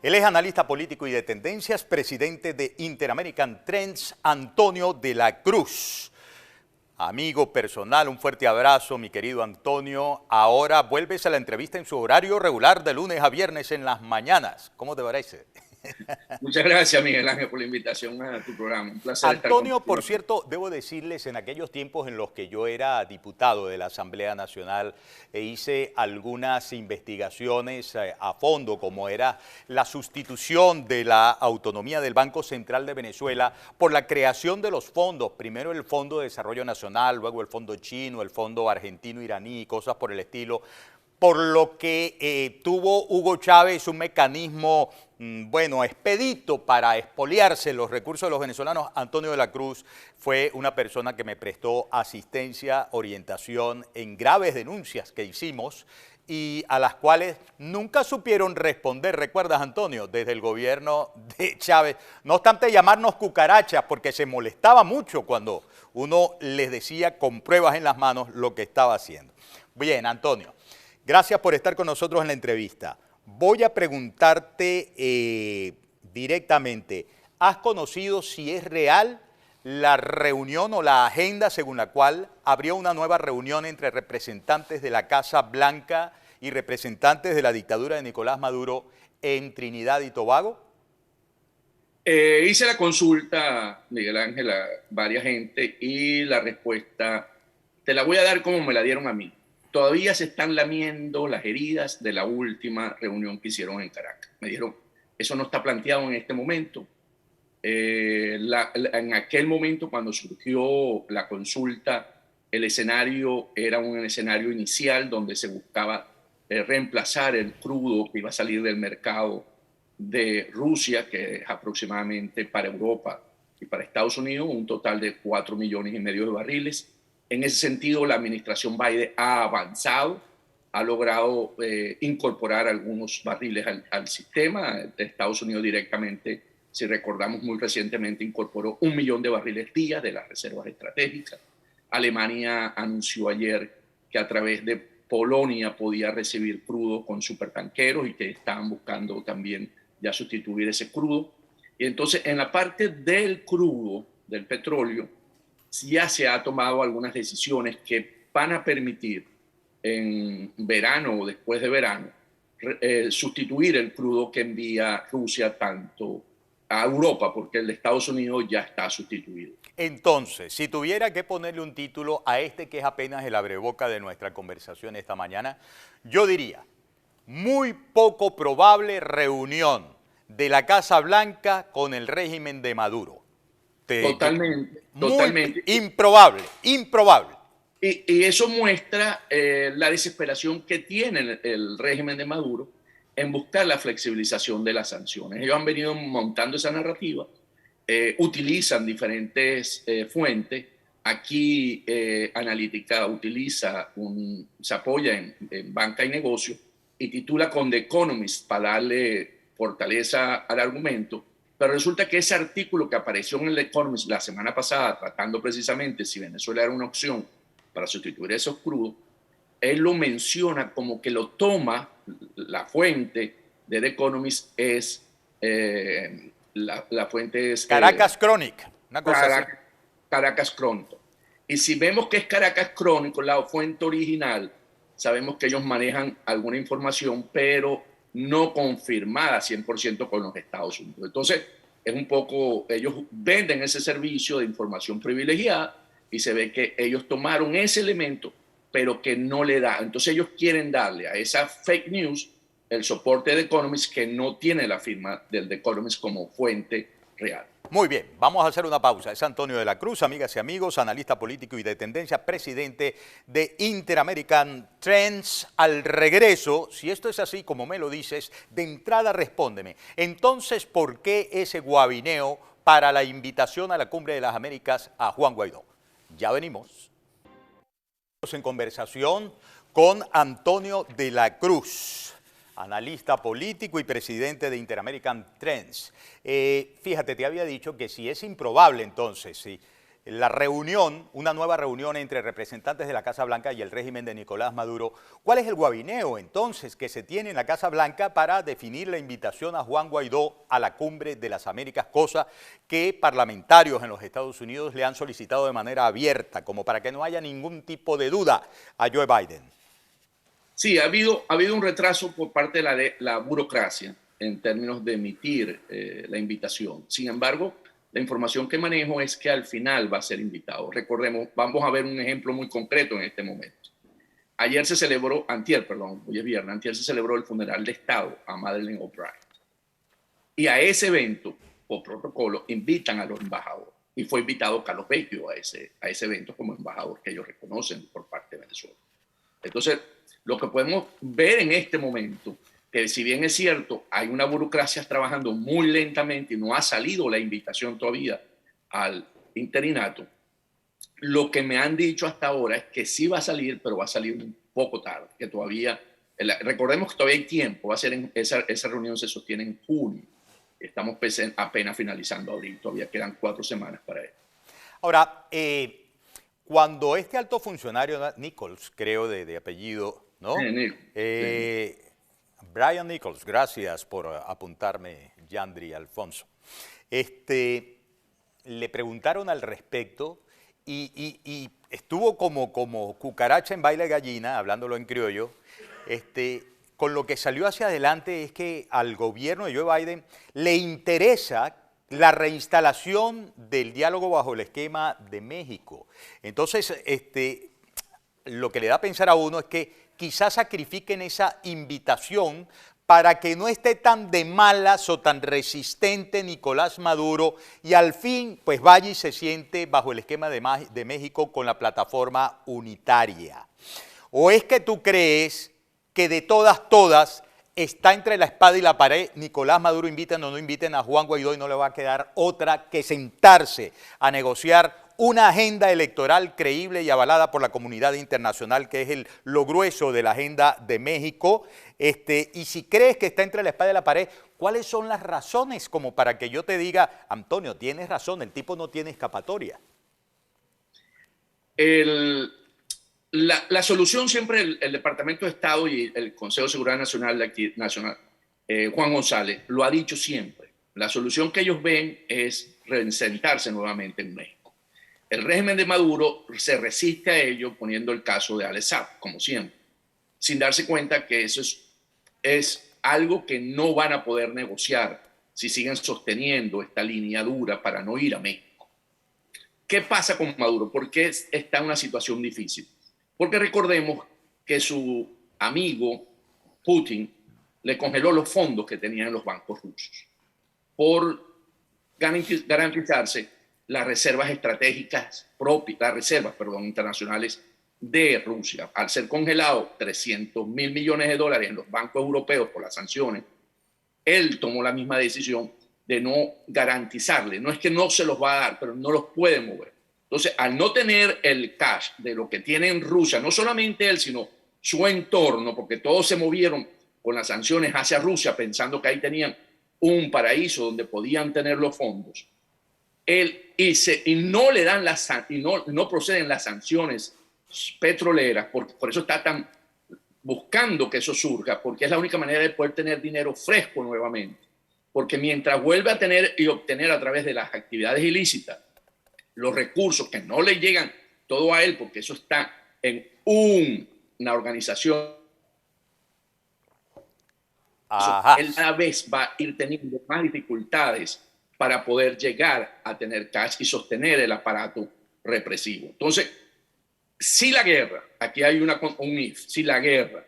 Él es analista político y de tendencias, presidente de Interamerican Trends, Antonio de la Cruz. Amigo personal, un fuerte abrazo, mi querido Antonio. Ahora vuelves a la entrevista en su horario regular de lunes a viernes en las mañanas. ¿Cómo te parece? Muchas gracias, Miguel Ángel, por la invitación a tu programa. Un placer estar Antonio, contigo. por cierto, debo decirles, en aquellos tiempos en los que yo era diputado de la Asamblea Nacional e hice algunas investigaciones a fondo, como era la sustitución de la autonomía del Banco Central de Venezuela por la creación de los fondos, primero el Fondo de Desarrollo Nacional, luego el Fondo Chino, el Fondo Argentino-Iraní y cosas por el estilo, por lo que tuvo Hugo Chávez un mecanismo, bueno, expedito para expoliarse los recursos de los venezolanos. Antonio de la Cruz fue una persona que me prestó asistencia, orientación en graves denuncias que hicimos y a las cuales nunca supieron responder, ¿recuerdas, Antonio? Desde el gobierno de Chávez, no obstante llamarnos cucarachas, porque se molestaba mucho cuando uno les decía con pruebas en las manos lo que estaba haciendo. Bien, Antonio. Gracias por estar con nosotros en la entrevista. Voy a preguntarte directamente, ¿has conocido si es real la reunión o la agenda según la cual habría una nueva reunión entre representantes de la Casa Blanca y representantes de la dictadura de Nicolás Maduro en Trinidad y Tobago? Hice la consulta, Miguel Ángel, a varias gente y la respuesta te la voy a dar como me la dieron a mí. Todavía se están lamiendo las heridas de la última reunión que hicieron en Caracas. Me dijeron, eso no está planteado en este momento. En aquel momento, cuando surgió la consulta, el escenario era un escenario inicial donde se buscaba reemplazar el crudo que iba a salir del mercado de Rusia, que es aproximadamente para Europa y para Estados Unidos un total de 4,5 millones de barriles. En ese sentido, la administración Biden ha avanzado, ha logrado incorporar algunos barriles al sistema. De Estados Unidos directamente, si recordamos muy recientemente, incorporó 1 millón de barriles día de las reservas estratégicas. Alemania anunció ayer que a través de Polonia podía recibir crudo con supertanqueros y que estaban buscando también ya sustituir ese crudo. Y entonces, en la parte del crudo, del petróleo, ya se ha tomado algunas decisiones que van a permitir en verano o después de verano sustituir el crudo que envía Rusia tanto a Europa, porque el de Estados Unidos ya está sustituido. Entonces, si tuviera que ponerle un título a este que es apenas el abreboca de nuestra conversación esta mañana, yo diría, muy poco probable reunión de la Casa Blanca con el régimen de Maduro. Totalmente, Muy totalmente. improbable, improbable. Y eso muestra la desesperación que tiene el régimen de Maduro en buscar la flexibilización de las sanciones. Ellos han venido montando esa narrativa, utilizan diferentes fuentes. Aquí Analítica se apoya en banca y negocio y titula con The Economist para darle fortaleza al argumento. Pero resulta que ese artículo que apareció en el Economist la semana pasada, tratando precisamente si Venezuela era una opción para sustituir esos crudos, él lo menciona como que lo toma, la fuente de The Economist es, la fuente es... Caracas Chronic, una cosa así. Caracas Chronicle. Y si vemos que es Caracas Chronicle, la fuente original, sabemos que ellos manejan alguna información, pero no confirmada 100% con los Estados Unidos. Entonces, es un poco, ellos venden ese servicio de información privilegiada y se ve que ellos tomaron ese elemento, pero que no le da. Entonces, ellos quieren darle a esa fake news el soporte de The Economist, que no tiene la firma del The Economist como fuente real. Muy bien, vamos a hacer una pausa. Es Antonio de la Cruz, amigas y amigos, analista político y de tendencia, presidente de Interamerican Trends. Al regreso, si esto es así como me lo dices, de entrada respóndeme. Entonces, ¿por qué ese guabineo para la invitación a la Cumbre de las Américas a Juan Guaidó? Ya venimos. En conversación con Antonio de la Cruz, analista político y presidente de Interamerican Trends. Fíjate, te había dicho que si es improbable entonces, sí, la reunión, una nueva reunión entre representantes de la Casa Blanca y el régimen de Nicolás Maduro. ¿Cuál es el guabineo entonces que se tiene en la Casa Blanca para definir la invitación a Juan Guaidó a la Cumbre de las Américas, cosa que parlamentarios en los Estados Unidos le han solicitado de manera abierta, como para que no haya ningún tipo de duda a Joe Biden? Sí, ha habido un retraso por parte de la burocracia en términos de emitir la invitación. Sin embargo, la información que manejo es que al final va a ser invitado. Recordemos, vamos a ver un ejemplo muy concreto en este momento. Ayer se celebró, hoy es viernes, antier se celebró el funeral de Estado a Madeleine Albright. Y a ese evento, por protocolo, invitan a los embajadores. Y fue invitado Carlos Vecchio a ese evento como embajador que ellos reconocen por parte de Venezuela. Entonces, lo que podemos ver en este momento, que si bien es cierto, hay una burocracia trabajando muy lentamente y no ha salido la invitación todavía al interinato, lo que me han dicho hasta ahora es que sí va a salir, pero va a salir un poco tarde, que todavía, recordemos que todavía hay tiempo, va a ser esa reunión se sostiene en junio, estamos apenas finalizando abril, todavía quedan 4 semanas para él. Ahora, cuando este alto funcionario, Nichols, creo de apellido, ¿no? Brian Nichols, gracias por apuntarme, Yandri Alfonso. Le preguntaron al respecto y estuvo como cucaracha en baile gallina, hablándolo en criollo. Con lo que salió hacia adelante es que al gobierno de Joe Biden le interesa la reinstalación del diálogo bajo el esquema de México. Entonces, lo que le da a pensar a uno es que quizás sacrifiquen esa invitación para que no esté tan de malas o tan resistente Nicolás Maduro y al fin pues vaya y se siente bajo el esquema de México con la plataforma unitaria. ¿O es que tú crees que de todas está entre la espada y la pared? Nicolás Maduro inviten o no inviten a Juan Guaidó y no le va a quedar otra que sentarse a negociar una agenda electoral creíble y avalada por la comunidad internacional, que es lo grueso de la agenda de México. Y si crees que está entre la espada y la pared, ¿cuáles son las razones como para que yo te diga, Antonio, tienes razón, el tipo no tiene escapatoria? La solución siempre el Departamento de Estado y el Consejo de Seguridad Nacional, Juan González, lo ha dicho siempre. La solución que ellos ven es sentarse nuevamente en México. El régimen de Maduro se resiste a ello poniendo el caso de Alex Saab, como siempre, sin darse cuenta que eso es algo que no van a poder negociar si siguen sosteniendo esta línea dura para no ir a México. ¿Qué pasa con Maduro? ¿Por qué está en una situación difícil? Porque recordemos que su amigo Putin le congeló los fondos que tenían los bancos rusos por garantizarse las reservas estratégicas propias, internacionales de Rusia. Al ser congelado 300.000 millones de dólares en los bancos europeos por las sanciones, él tomó la misma decisión de no garantizarle. No es que no se los va a dar, pero no los puede mover. Entonces, al no tener el cash de lo que tiene en Rusia, no solamente él, sino su entorno, porque todos se movieron con las sanciones hacia Rusia pensando que ahí tenían un paraíso donde podían tener los fondos, y no le dan no proceden las sanciones petroleras, por eso está tan buscando que eso surja, porque es la única manera de poder tener dinero fresco nuevamente, porque mientras vuelve a tener y obtener a través de las actividades ilícitas los recursos que no le llegan todo a él, porque eso está en una organización, él cada vez va a ir teniendo más dificultades para poder llegar a tener cash y sostener el aparato represivo. Entonces, si la guerra, aquí hay un if, si la guerra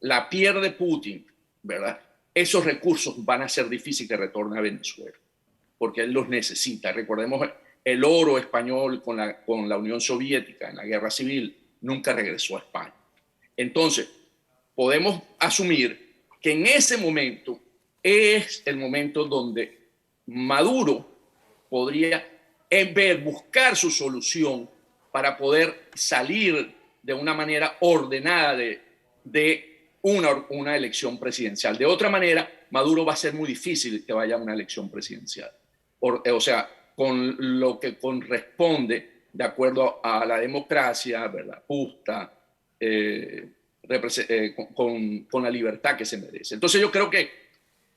la pierde Putin, ¿verdad? Esos recursos van a ser difíciles que retornen a Venezuela, porque él los necesita. Recordemos, el oro español con la Unión Soviética en la guerra civil nunca regresó a España. Entonces, podemos asumir que en ese momento es el momento donde Maduro podría buscar su solución para poder salir de una manera ordenada de una elección presidencial. De otra manera, Maduro va a ser muy difícil que vaya a una elección presidencial. O sea, con lo que corresponde de acuerdo a la democracia, ¿verdad?, justa, con la libertad que se merece. Entonces yo creo que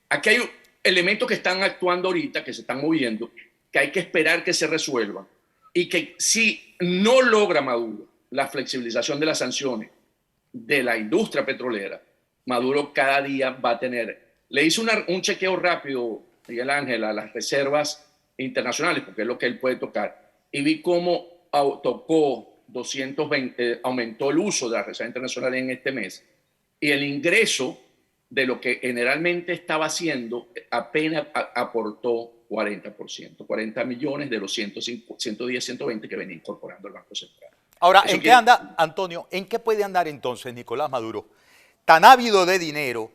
aquí hay elementos que están actuando ahorita, que se están moviendo, que hay que esperar que se resuelvan, y que si no logra Maduro la flexibilización de las sanciones de la industria petrolera, Maduro cada día va a tener... Le hice un chequeo rápido, Miguel Ángel, a las reservas internacionales, porque es lo que él puede tocar, y vi cómo tocó 220, aumentó el uso de las reservas internacionales en este mes, y el ingreso de lo que generalmente estaba haciendo apenas aportó 40%, 40 millones de los 110, 120 que venía incorporando el Banco Central. Ahora, ¿en qué anda, Antonio, en qué puede andar entonces Nicolás Maduro, tan ávido de dinero,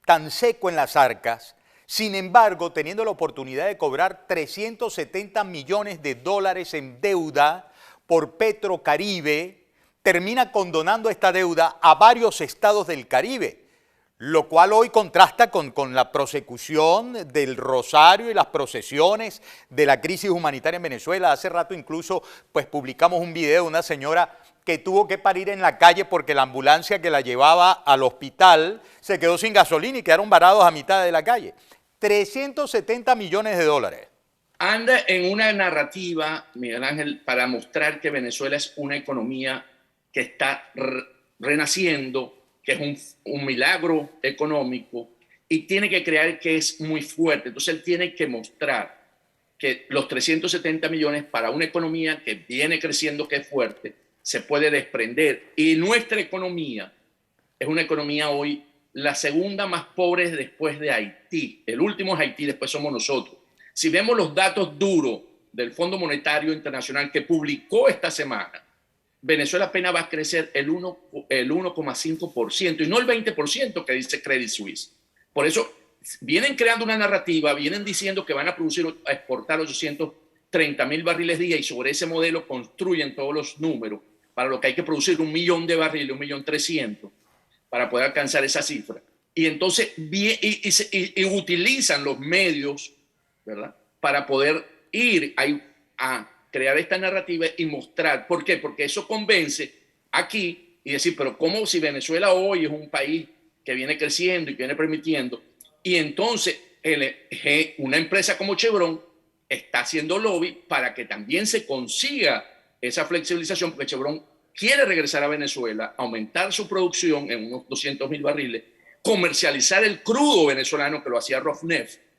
tan seco en las arcas, sin embargo, teniendo la oportunidad de cobrar 370 millones de dólares en deuda por Petrocaribe, termina condonando esta deuda a varios estados del Caribe, lo cual hoy contrasta con la prosecución del Rosario y las procesiones de la crisis humanitaria en Venezuela? Hace rato incluso pues publicamos un video de una señora que tuvo que parir en la calle porque la ambulancia que la llevaba al hospital se quedó sin gasolina y quedaron varados a mitad de la calle. 370 millones de dólares. Anda en una narrativa, Miguel Ángel, para mostrar que Venezuela es una economía que está renaciendo, que es un milagro económico, y tiene que creer que es muy fuerte. Entonces él tiene que mostrar que los 370 millones para una economía que viene creciendo, que es fuerte, se puede desprender. Y nuestra economía es una economía hoy la segunda más pobre después de Haití. El último es Haití, después somos nosotros. Si vemos los datos duros del Fondo Monetario Internacional que publicó esta semana, Venezuela apenas va a crecer el 1,5% y no el 20% que dice Credit Suisse. Por eso vienen creando una narrativa, vienen diciendo que van a exportar 830.000 barriles día, y sobre ese modelo construyen todos los números para lo que hay que producir 1 millón de barriles, 1.300.000, para poder alcanzar esa cifra. Y entonces y utilizan los medios, ¿verdad?, para poder ir a crear esta narrativa y mostrar. ¿Por qué? Porque eso convence aquí y decir, pero ¿cómo si Venezuela hoy es un país que viene creciendo y que viene permitiendo? Y entonces una empresa como Chevron está haciendo lobby para que también se consiga esa flexibilización, porque Chevron quiere regresar a Venezuela, aumentar su producción en unos 200.000 barriles, comercializar el crudo venezolano que lo hacía Rosneft,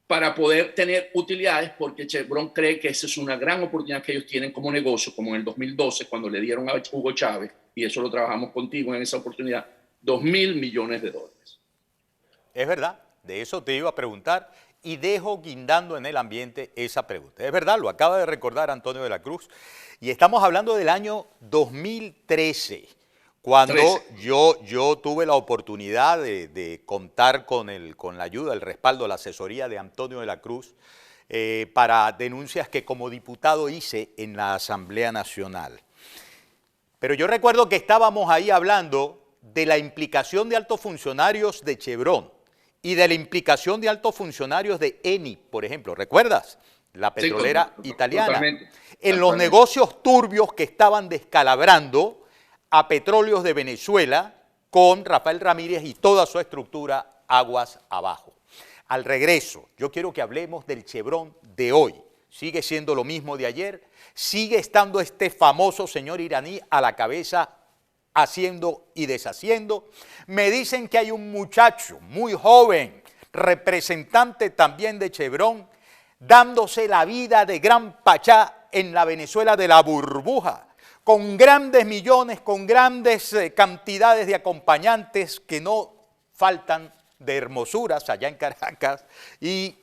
para poder tener utilidades, porque Chevron cree que esa es una gran oportunidad que ellos tienen como negocio, como en el 2012, cuando le dieron a Hugo Chávez, y eso lo trabajamos contigo en esa oportunidad, 2.000 millones de dólares. Es verdad, de eso te iba a preguntar, y dejo guindando en el ambiente esa pregunta. Es verdad, lo acaba de recordar Antonio de la Cruz, y estamos hablando del año 2013, cuando yo tuve la oportunidad de contar con la ayuda, el respaldo, la asesoría de Antonio de la Cruz para denuncias que como diputado hice en la Asamblea Nacional. Pero yo recuerdo que estábamos ahí hablando de la implicación de altos funcionarios de Chevron y de la implicación de altos funcionarios de Eni, por ejemplo. ¿Recuerdas? La petrolera italiana. Totalmente. En los negocios turbios que estaban descalabrando a Petróleos de Venezuela con Rafael Ramírez y toda su estructura aguas abajo. Al regreso, yo quiero que hablemos del Chevron de hoy. ¿Sigue siendo lo mismo de ayer? ¿Sigue estando este famoso señor iraní a la cabeza haciendo y deshaciendo? Me dicen que hay un muchacho muy joven, representante también de Chevron, dándose la vida de gran pachá en la Venezuela de la burbuja, con grandes millones, con grandes cantidades de acompañantes que no faltan de hermosuras allá en Caracas. Y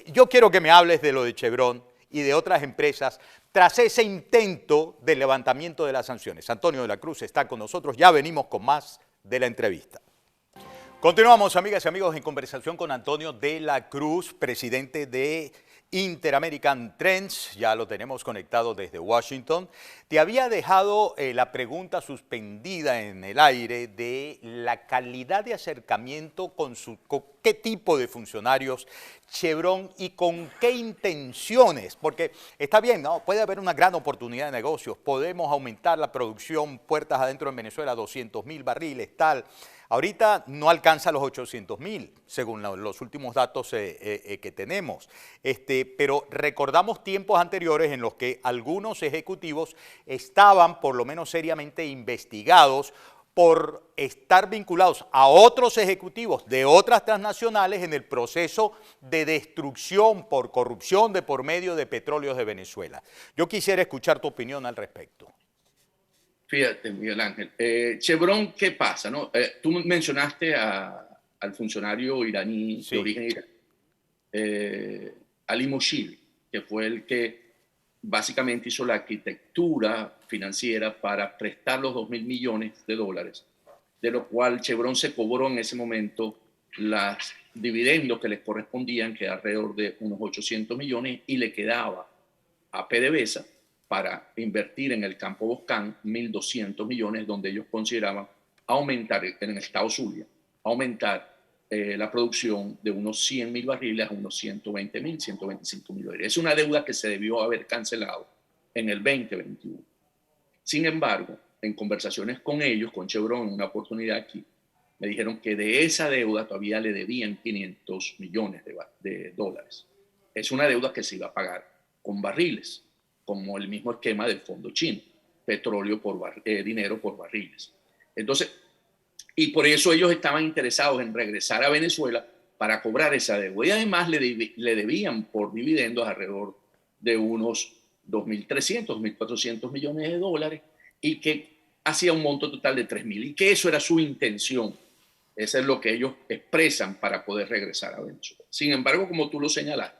yo quiero que me hables de lo de Chevron y de otras empresas tras ese intento de levantamiento de las sanciones. Antonio de la Cruz está con nosotros, ya venimos con más de la entrevista. Continuamos, amigas y amigos, en conversación con Antonio de la Cruz, presidente de Interamerican Trends, ya lo tenemos conectado desde Washington. Te había dejado la pregunta suspendida en el aire de la calidad de acercamiento con qué tipo de funcionarios Chevron y con qué intenciones, porque está bien, ¿no? Puede haber una gran oportunidad de negocios, podemos aumentar la producción puertas adentro en Venezuela, 200.000 barriles, tal. Ahorita no alcanza los 800.000, según los últimos datos que tenemos. Pero recordamos tiempos anteriores en los que algunos ejecutivos estaban, por lo menos seriamente, investigados por estar vinculados a otros ejecutivos de otras transnacionales en el proceso de destrucción por corrupción de por medio de petróleos de Venezuela. Yo quisiera escuchar tu opinión al respecto. Fíjate, Miguel Ángel. Chevron, ¿qué pasa? ¿No? Tú mencionaste al funcionario iraní de origen iraní, Ali Moshiri, que fue el que básicamente hizo la arquitectura financiera para prestar los 2.000 millones de dólares, de lo cual Chevron se cobró en ese momento los dividendos que les correspondían, que era alrededor de unos 800 millones, y le quedaba a PDVSA para invertir en el campo Boscán 1.200 millones, donde ellos consideraban aumentar en el estado Zulia, aumentar la producción de unos 100.000 barriles a unos 120.000, 125.000 barriles. Es una deuda que se debió haber cancelado en el 2021. Sin embargo, en conversaciones con ellos, con Chevron, en una oportunidad aquí, me dijeron que de esa deuda todavía le debían 500 millones de dólares. Es una deuda que se iba a pagar con barriles, como el mismo esquema del fondo chino, petróleo por dinero por barriles. Entonces, y por eso ellos estaban interesados en regresar a Venezuela para cobrar esa deuda. Y además le debían por dividendos alrededor de unos 2.300, 2.400 millones de dólares, y que hacía un monto total de 3.000, y que eso era su intención. Eso es lo que ellos expresan para poder regresar a Venezuela. Sin embargo, como tú lo señalaste,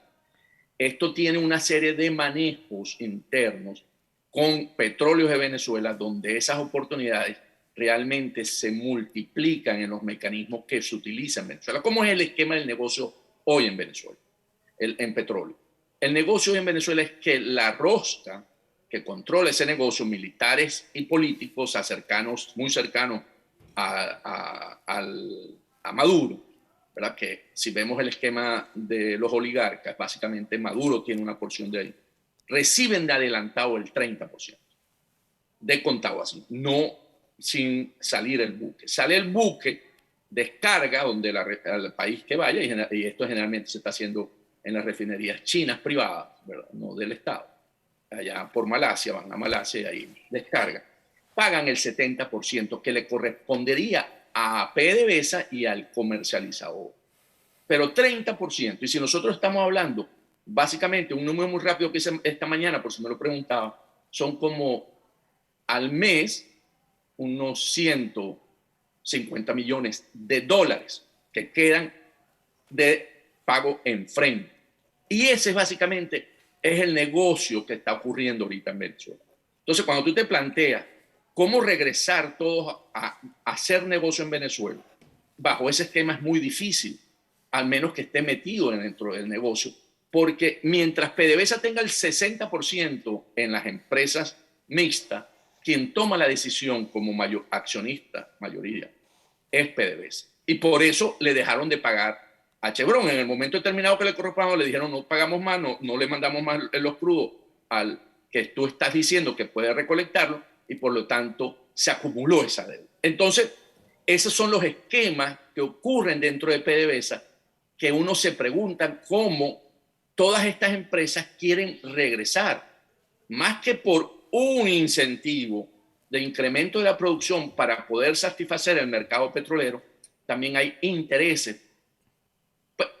esto tiene una serie de manejos internos con Petróleos de Venezuela, donde esas oportunidades realmente se multiplican en los mecanismos que se utilizan en Venezuela. ¿Cómo es el esquema del negocio hoy en Venezuela, en petróleo? El negocio en Venezuela es que la rosca que controla ese negocio, militares y políticos muy cercanos a Maduro, ¿verdad? Que si vemos el esquema de los oligarcas, básicamente Maduro tiene una porción de ahí, reciben de adelantado el 30%, de contado así, no sin salir el buque. Sale el buque, descarga donde al país que vaya, y esto generalmente se está haciendo en las refinerías chinas privadas, ¿verdad? No del Estado. Allá por Malasia, van a Malasia y ahí descargan. Pagan el 70% que le correspondería a PDVSA y al comercializador. Pero 30%, y si nosotros estamos hablando, básicamente, un número muy rápido que hice esta mañana, por si me lo preguntaba, son como al mes unos 150 millones de dólares que quedan de pago en frente. Y ese básicamente es el negocio que está ocurriendo ahorita en Venezuela. Entonces, cuando tú te planteas cómo regresar todos a hacer negocio en Venezuela, bajo ese esquema es muy difícil, al menos que esté metido dentro del negocio, porque mientras PDVSA tenga el 60% en las empresas mixtas, quien toma la decisión como accionista, mayoría, es PDVSA. Y por eso le dejaron de pagar a Chevron. En el momento determinado que le correspondió, le dijeron no pagamos más, no le mandamos más los crudos al que tú estás diciendo que puede recolectarlo, y por lo tanto se acumuló esa deuda. Entonces, esos son los esquemas que ocurren dentro de PDVSA, que uno se pregunta cómo todas estas empresas quieren regresar, más que por un incentivo de incremento de la producción para poder satisfacer el mercado petrolero. También hay intereses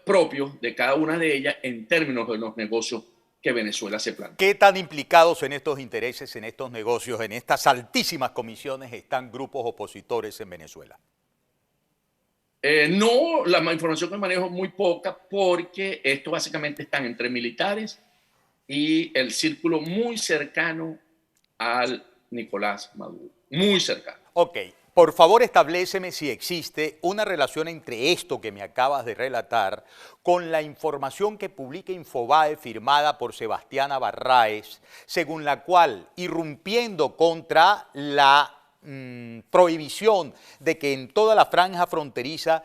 propios de cada una de ellas en términos de los negocios que Venezuela se plantea. ¿Qué tan implicados en estos intereses, en estos negocios, en estas altísimas comisiones están grupos opositores en Venezuela? No, la información que manejo es muy poca, porque esto básicamente están entre militares y el círculo muy cercano al Nicolás Maduro, muy cercano. Ok, Por favor, establéceme si existe una relación entre esto que me acabas de relatar con la información que publica Infobae firmada por Sebastiana Barraez, según la cual, irrumpiendo contra la prohibición de que en toda la franja fronteriza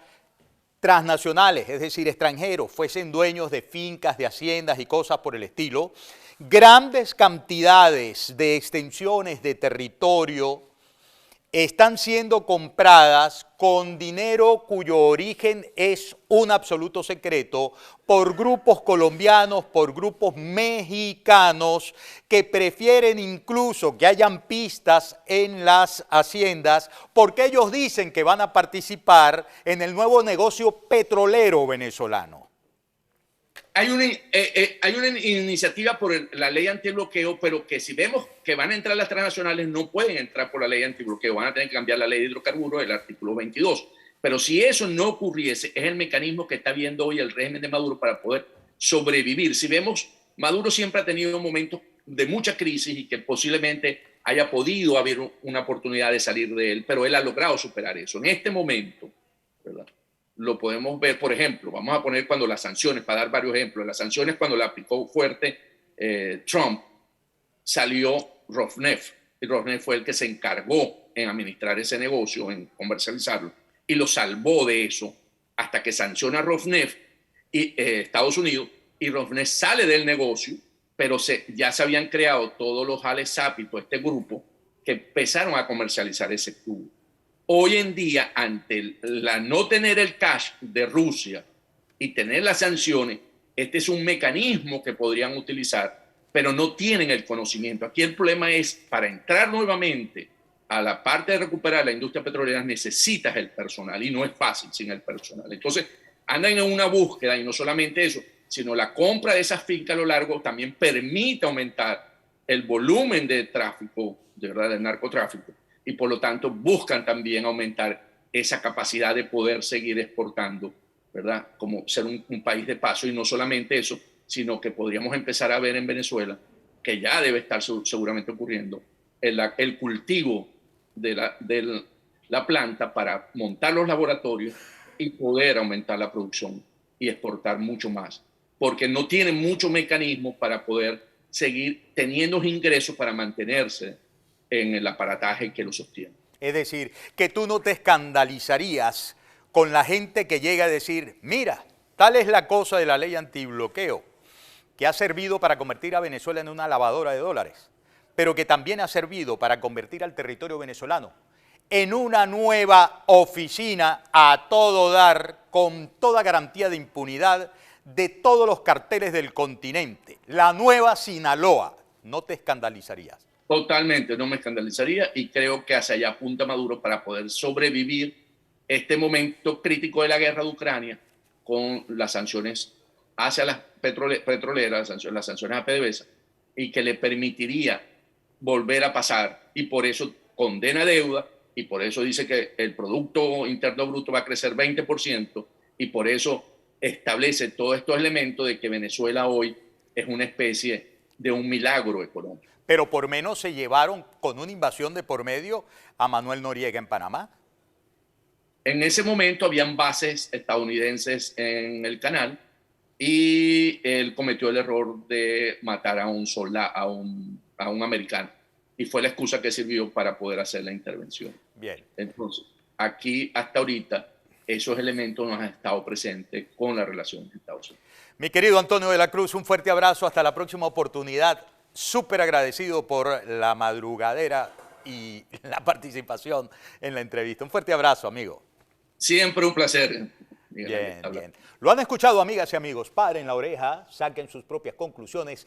transnacionales, es decir, extranjeros, fuesen dueños de fincas, de haciendas y cosas por el estilo, grandes cantidades de extensiones de territorio están siendo compradas con dinero cuyo origen es un absoluto secreto por grupos colombianos, por grupos mexicanos que prefieren incluso que hayan pistas en las haciendas porque ellos dicen que van a participar en el nuevo negocio petrolero venezolano. Hay una iniciativa por la ley antibloqueo, pero que si vemos que van a entrar las transnacionales, no pueden entrar por la ley antibloqueo, van a tener que cambiar la ley de hidrocarburos, el artículo 22. Pero si eso no ocurriese, es el mecanismo que está viendo hoy el régimen de Maduro para poder sobrevivir. Si vemos, Maduro siempre ha tenido momentos de mucha crisis y que posiblemente haya podido haber una oportunidad de salir de él, pero él ha logrado superar eso. En este momento, ¿verdad?, lo podemos ver, por ejemplo, vamos a poner cuando las sanciones, para dar varios ejemplos, las sanciones cuando la aplicó fuerte Trump, salió Rosneft, y Rosneft fue el que se encargó en administrar ese negocio, en comercializarlo, y lo salvó de eso hasta que sanciona Rosneft y Estados Unidos, y Rosneft sale del negocio, pero ya se habían creado todos los Ales Sapito, este grupo, que empezaron a comercializar ese crudo. Hoy en día, ante la no tener el cash de Rusia y tener las sanciones, este es un mecanismo que podrían utilizar, pero no tienen el conocimiento. Aquí el problema es, para entrar nuevamente a la parte de recuperar la industria petrolera, necesitas el personal y no es fácil sin el personal. Entonces, andan en una búsqueda y no solamente eso, sino la compra de esas fincas a lo largo también permite aumentar el volumen de tráfico, de verdad, del narcotráfico. Y por lo tanto buscan también aumentar esa capacidad de poder seguir exportando, ¿verdad? Como ser un país de paso, y no solamente eso, sino que podríamos empezar a ver en Venezuela, que ya debe estar seguramente ocurriendo, el cultivo de la planta para montar los laboratorios y poder aumentar la producción y exportar mucho más, porque no tienen muchos mecanismos para poder seguir teniendo ingresos para mantenerse en el aparataje que lo sostiene. Es decir, que tú no te escandalizarías con la gente que llega a decir, mira, tal es la cosa de la ley antibloqueo, que ha servido para convertir a Venezuela en una lavadora de dólares, pero que también ha servido para convertir al territorio venezolano en una nueva oficina a todo dar, con toda garantía de impunidad de todos los carteles del continente, la nueva Sinaloa. ¿No te escandalizarías? Totalmente, no me escandalizaría, y creo que hacia allá apunta Maduro para poder sobrevivir este momento crítico de la guerra de Ucrania con las sanciones hacia las petroleras, las sanciones a PDVSA, y que le permitiría volver a pasar, y por eso condena deuda, y por eso dice que el Producto Interno Bruto va a crecer 20%, y por eso establece todos estos elementos de que Venezuela hoy es una especie de un milagro económico. Pero por menos se llevaron con una invasión de por medio a Manuel Noriega en Panamá. En ese momento habían bases estadounidenses en el canal y él cometió el error de matar a un soldado, a un americano, y fue la excusa que sirvió para poder hacer la intervención. Bien. Entonces, aquí hasta ahorita esos elementos no han estado presentes con la relación de Estados Unidos. Mi querido Antonio de la Cruz, un fuerte abrazo, hasta la próxima oportunidad. Súper agradecido por la madrugadera y la participación en la entrevista. Un fuerte abrazo, amigo. Siempre un placer. Bien, bien. Lo han escuchado, amigas y amigos. Paren la oreja, saquen sus propias conclusiones.